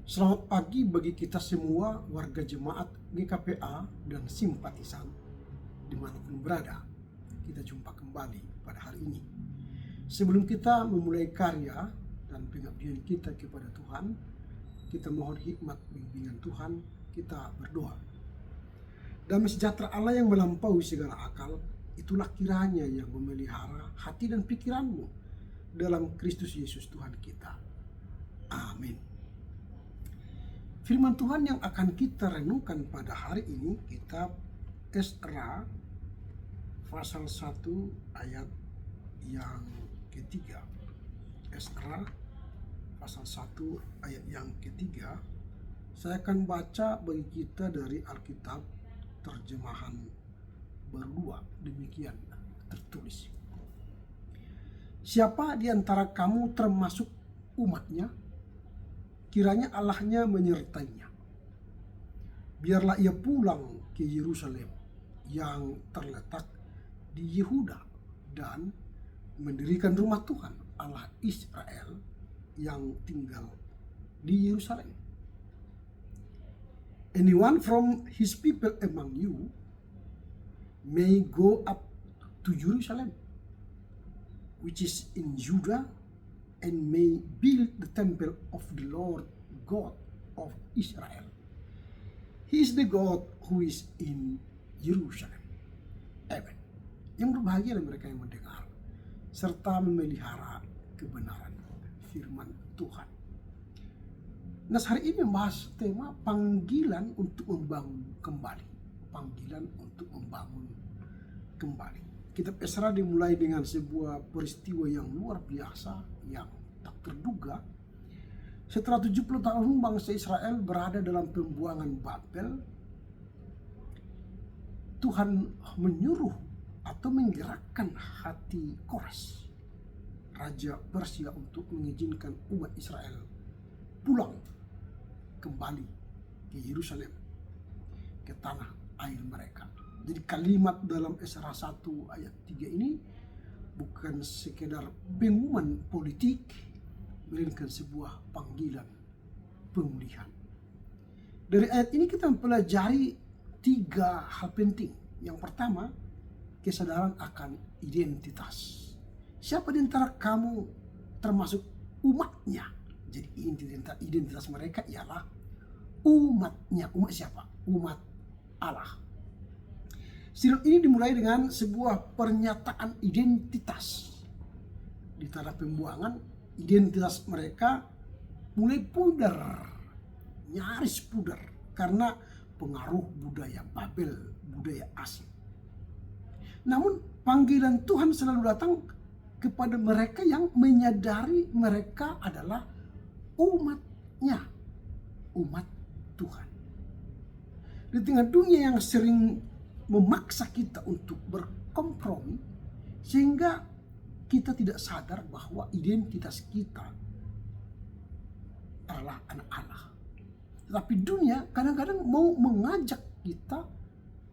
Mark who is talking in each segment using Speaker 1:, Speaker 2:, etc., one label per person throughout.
Speaker 1: Selamat pagi bagi kita semua warga jemaat GKPA dan simpatisan dimanapun berada. Kita jumpa kembali pada hari ini. Sebelum kita memulai karya dan pengabdian kita kepada Tuhan, kita mohon hikmat bimbingan Tuhan, kita berdoa. Damai sejahtera Allah yang melampaui segala akal, itulah kiranya yang memelihara hati dan pikiranmu dalam Kristus Yesus Tuhan kita. Amin. Firman Tuhan yang akan kita renungkan pada hari ini, kitab Esra pasal 1 ayat yang ketiga. Esra pasal 1 ayat yang ketiga. Saya akan baca bagi kita dari Alkitab terjemahan baru 2. Demikian tertulis. Siapa di antara kamu termasuk umatnya? Kiranya Allahnya menyertainya. Biarlah ia pulang ke Yerusalem yang terletak di Yehuda dan mendirikan rumah Tuhan Allah Israel yang tinggal di Yerusalem. Anyone from his people among you may go up to Jerusalem, which is in Judah, and may build the temple of the Lord God of Israel. He is the God who is in Jerusalem. Amen. Yang berbahagia mereka yang mendengar serta memelihara kebenaran firman Tuhan. Nah, hari ini membahas tema panggilan untuk membangun kembali. Panggilan untuk membangun kembali. Kitab Esra dimulai dengan sebuah peristiwa yang luar biasa, yang tak terduga. Setelah 70 tahun bangsa Israel berada dalam pembuangan Babel, Tuhan menyuruh atau menggerakkan hati Kores, raja Persia, untuk mengizinkan umat Israel pulang kembali ke Yerusalem, ke tanah air mereka. Jadi kalimat dalam Esra 1 ayat 3 ini bukan sekedar pengumuman politik, melainkan sebuah panggilan pemulihan. Dari ayat ini kita mempelajari 3 hal penting. Yang pertama, kesadaran akan identitas. Siapa di antara kamu termasuk umatnya? Jadi identitas mereka ialah umatnya. Umat siapa? Umat Allah. Sirap ini dimulai dengan sebuah pernyataan identitas. Di tanah pembuangan, identitas mereka mulai pudar, nyaris pudar, karena pengaruh budaya Babel, budaya asing. Namun panggilan Tuhan selalu datang kepada mereka yang menyadari mereka adalah umatnya, umat Tuhan. Di tengah dunia yang sering memaksa kita untuk berkompromi, sehingga kita tidak sadar bahwa identitas kita adalah anak Allah. Tetapi dunia kadang-kadang mau mengajak kita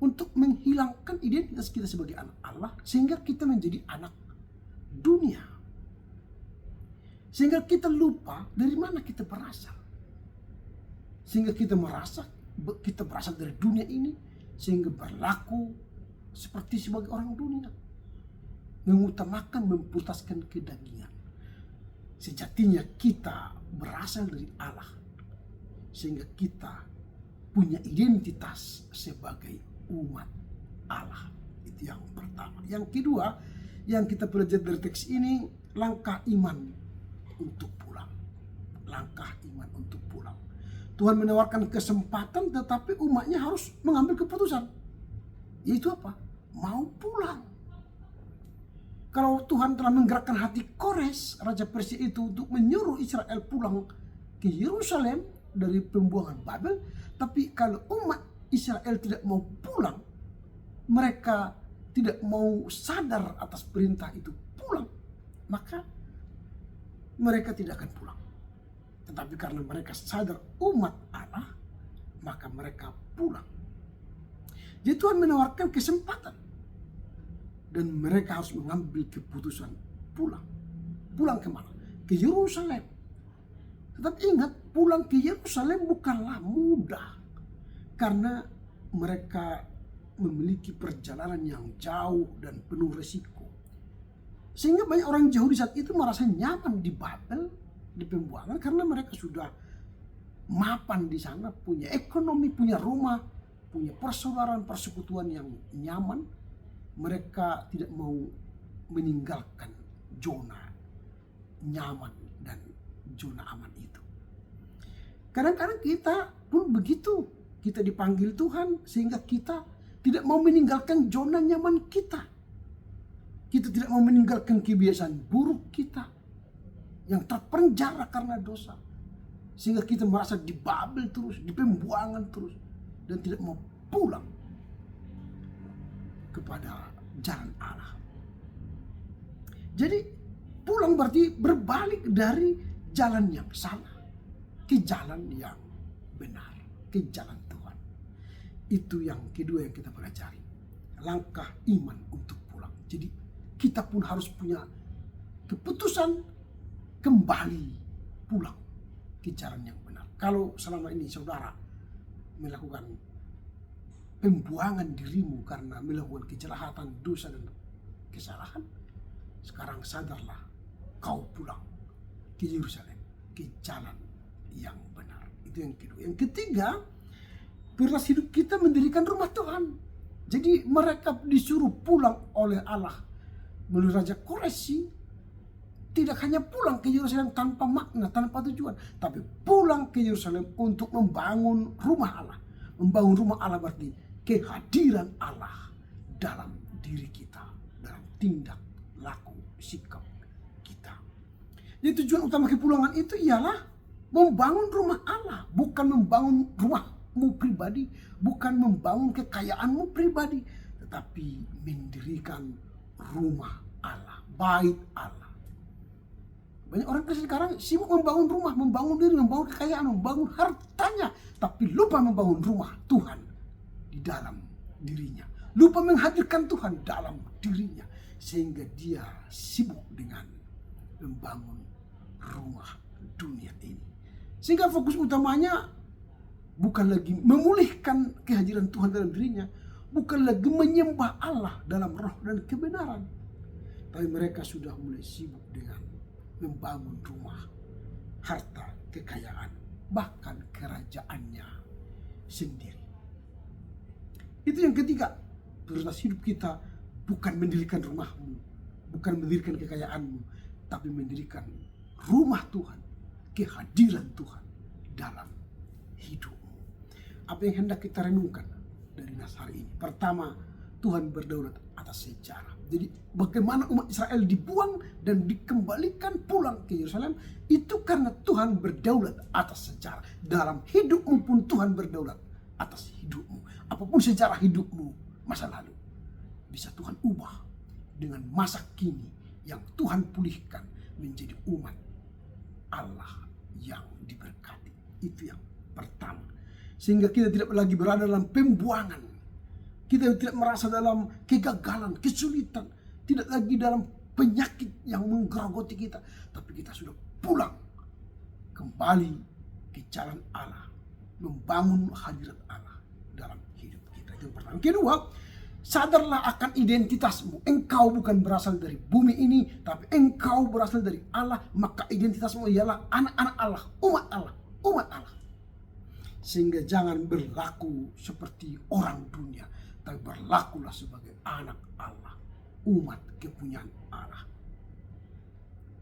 Speaker 1: untuk menghilangkan identitas kita sebagai anak Allah, sehingga kita menjadi anak dunia. Sehingga kita lupa dari mana kita berasal. Sehingga kita merasa kita berasal dari dunia ini, sehingga berlaku seperti sebagai orang dunia, mengutamakan, memprioritaskan kedagingan. Sejatinya kita berasal dari Allah, sehingga kita punya identitas sebagai umat Allah. Itu yang pertama. Yang kedua, yang kita pelajari dari teks ini, langkah iman untuk pulang. Langkah iman untuk pulang. Tuhan menawarkan kesempatan, tetapi umatnya harus mengambil keputusan. Yaitu apa? Mau pulang. Kalau Tuhan telah menggerakkan hati Kores, raja Persia itu, untuk menyuruh Israel pulang ke Yerusalem dari pembuangan Babel, tapi kalau umat Israel tidak mau pulang, mereka tidak mau sadar atas perintah itu pulang, maka mereka tidak akan pulang. Tetapi karena mereka sadar umat Allah, maka mereka pulang. Jadi Tuhan menawarkan kesempatan, dan mereka harus mengambil keputusan pulang. Pulang kemana? Ke Yerusalem. Tetapi ingat, pulang ke Yerusalem bukanlah mudah. Karena mereka memiliki perjalanan yang jauh dan penuh resiko. Sehingga banyak orang Yahudi saat itu merasa nyaman di Babel, di pembuangan, karena mereka sudah mapan di sana, punya ekonomi, punya rumah, punya persaudaraan, persekutuan yang nyaman. Mereka tidak mau meninggalkan zona nyaman dan zona aman itu. Kadang-kadang kita pun begitu. Kita dipanggil Tuhan sehingga kita tidak mau meninggalkan zona nyaman kita. Kita tidak mau meninggalkan kebiasaan buruk kita yang terpenjara karena dosa. Sehingga kita merasa di Babel terus, di pembuangan terus, dan tidak mau pulang kepada jalan Allah. Jadi pulang berarti berbalik dari jalan yang salah ke jalan yang benar, ke jalan Tuhan. Itu yang kedua yang kita pelajari. Langkah iman untuk pulang. Jadi kita pun harus punya keputusan kembali pulang ke jalan yang benar. Kalau selama ini saudara melakukan pembuangan dirimu karena melakukan kejahatan, dosa dan kesalahan, sekarang sadarlah, kau pulang ke Yerusalem, ke jalan yang benar. Itu yang kedua. Yang ketiga, prioritas hidup kita mendirikan rumah Tuhan. Jadi mereka disuruh pulang oleh Allah melalui Raja Koresi. Tidak hanya pulang ke Yerusalem tanpa makna, tanpa tujuan, tapi pulang ke Yerusalem untuk membangun rumah Allah. Membangun rumah Allah berarti kehadiran Allah dalam diri kita, dalam tindak laku sikap kita. Jadi tujuan utama kepulangan itu ialah membangun rumah Allah, bukan membangun rumahmu pribadi, bukan membangun kekayaanmu pribadi, tetapi mendirikan rumah Allah, bait Allah. Banyak orang Kristen sekarang sibuk membangun rumah, membangun diri, membangun kekayaan, membangun hartanya, tapi lupa membangun rumah Tuhan di dalam dirinya. Lupa menghadirkan Tuhan dalam dirinya, sehingga dia sibuk dengan membangun rumah dunia ini. Sehingga fokus utamanya bukan lagi memulihkan kehadiran Tuhan dalam dirinya, bukan lagi menyembah Allah dalam roh dan kebenaran, tapi mereka sudah mulai sibuk dengan membangun rumah, harta, kekayaan, bahkan kerajaannya sendiri. Itu yang ketiga, prioritas hidup kita bukan mendirikan rumahmu, bukan mendirikan kekayaanmu, tapi mendirikan rumah Tuhan, kehadiran Tuhan dalam hidupmu. Apa yang hendak kita renungkan dari nas hari ini? Pertama, Tuhan berdaulat atas sejarah. Jadi bagaimana umat Israel dibuang dan dikembalikan pulang ke Yerusalem, itu karena Tuhan berdaulat atas sejarah. Dalam hidupmu pun Tuhan berdaulat atas hidupmu. Apapun sejarah hidupmu masa lalu, bisa Tuhan ubah dengan masa kini yang Tuhan pulihkan menjadi umat Allah yang diberkati. Itu yang pertama. Sehingga kita tidak lagi berada dalam pembuangan. Kita tidak merasa dalam kegagalan, kesulitan. Tidak lagi dalam penyakit yang menggerogoti kita. Tapi kita sudah pulang kembali ke jalan Allah. Membangun hadirat Allah dalam hidup kita. Itu yang pertama. Kedua, sadarlah akan identitasmu. Engkau bukan berasal dari bumi ini, tapi engkau berasal dari Allah. Maka identitasmu ialah anak-anak Allah, umat Allah, umat Allah. Sehingga jangan berlaku seperti orang dunia, tapi berlakulah sebagai anak Allah, umat kepunyaan Allah.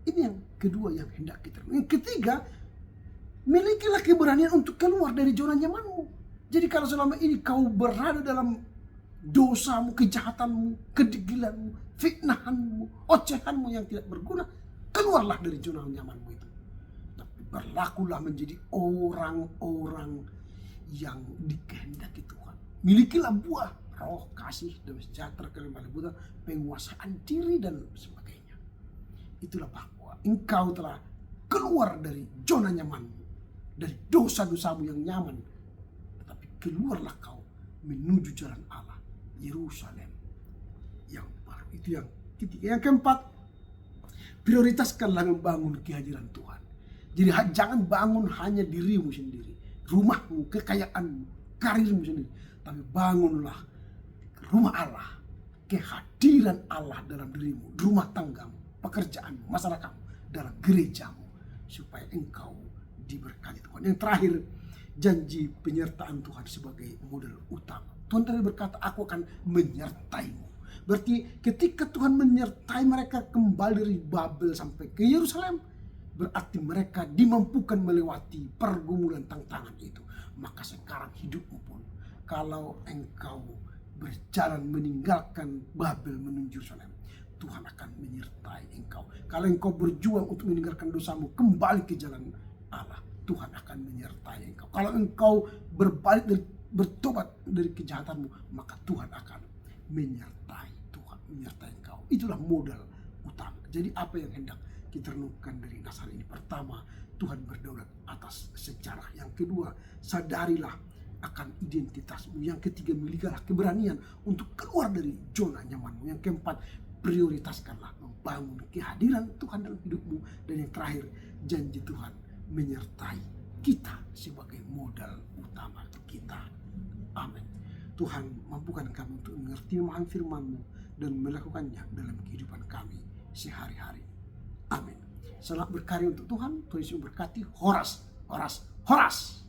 Speaker 1: Ini yang kedua yang hendak kita. Yang ketiga, milikilah keberanian untuk keluar dari zona nyamanmu. Jadi kalau selama ini kau berada dalam dosamu, kejahatanmu, kedegilanmu, fitnahanmu, ocehanmu yang tidak berguna, keluarlah dari zona nyamanmu itu. Tapi berlakulah menjadi orang-orang yang dikehendaki Tuhan. Milikilah buah roh, kasih, damai sejahtera, kelemah lembutan, penguasaan diri dan sebagainya. Itulah bahwa engkau telah keluar dari zona nyamanmu, dari dosa-dosamu yang nyaman, tetapi keluarlah kau menuju jalan Allah, Yerusalem yang baru. Itu yang ketiga. Yang keempat, prioritaskanlah membangun kehadiran Tuhan. Jadi jangan bangun hanya dirimu sendiri, rumahmu, kekayaanmu, karirmu sendiri. Tapi bangunlah rumah Allah, kehadiran Allah dalam dirimu, rumah tanggamu, pekerjaanmu, masyarakatmu, dalam gerejamu, supaya engkau diberkati Tuhan. Yang terakhir, janji penyertaan Tuhan sebagai model utama. Tuhan tadi berkata, aku akan menyertaimu. Berarti ketika Tuhan menyertai mereka kembali dari Babel sampai ke Yerusalem, berarti mereka dimampukan melewati pergumulan tantangan itu. Maka sekarang hidupmu pun, kalau engkau berjalan meninggalkan Babel menuju Yerusalem, Tuhan akan menyertai engkau. Kalau engkau berjuang untuk meninggalkan dosamu, kembali ke jalan Allah, Tuhan akan menyertai engkau. Kalau engkau berbalik dan bertobat dari kejahatanmu, maka Tuhan akan menyertai. Tuhan menyertai engkau. Itulah modal utama. Jadi apa yang hendak kita renungkan dari Nasar ini? Pertama, Tuhan berdaulat atas sejarah. Yang kedua, sadarilah akan identitasmu. Yang ketiga, milikilah keberanian untuk keluar dari zona nyamanmu. Yang keempat, prioritaskanlah membangun kehadiran Tuhan dalam hidupmu. Dan yang terakhir, janji Tuhan menyertai kita sebagai modal utama kita. Amin. Tuhan mampukan kami untuk mengerti memahami firman-Mu dan melakukannya dalam kehidupan kami sehari-hari. Amin. Selamat berkarya untuk Tuhan. Tuhan Yesus memberkati. Horas, horas, horas.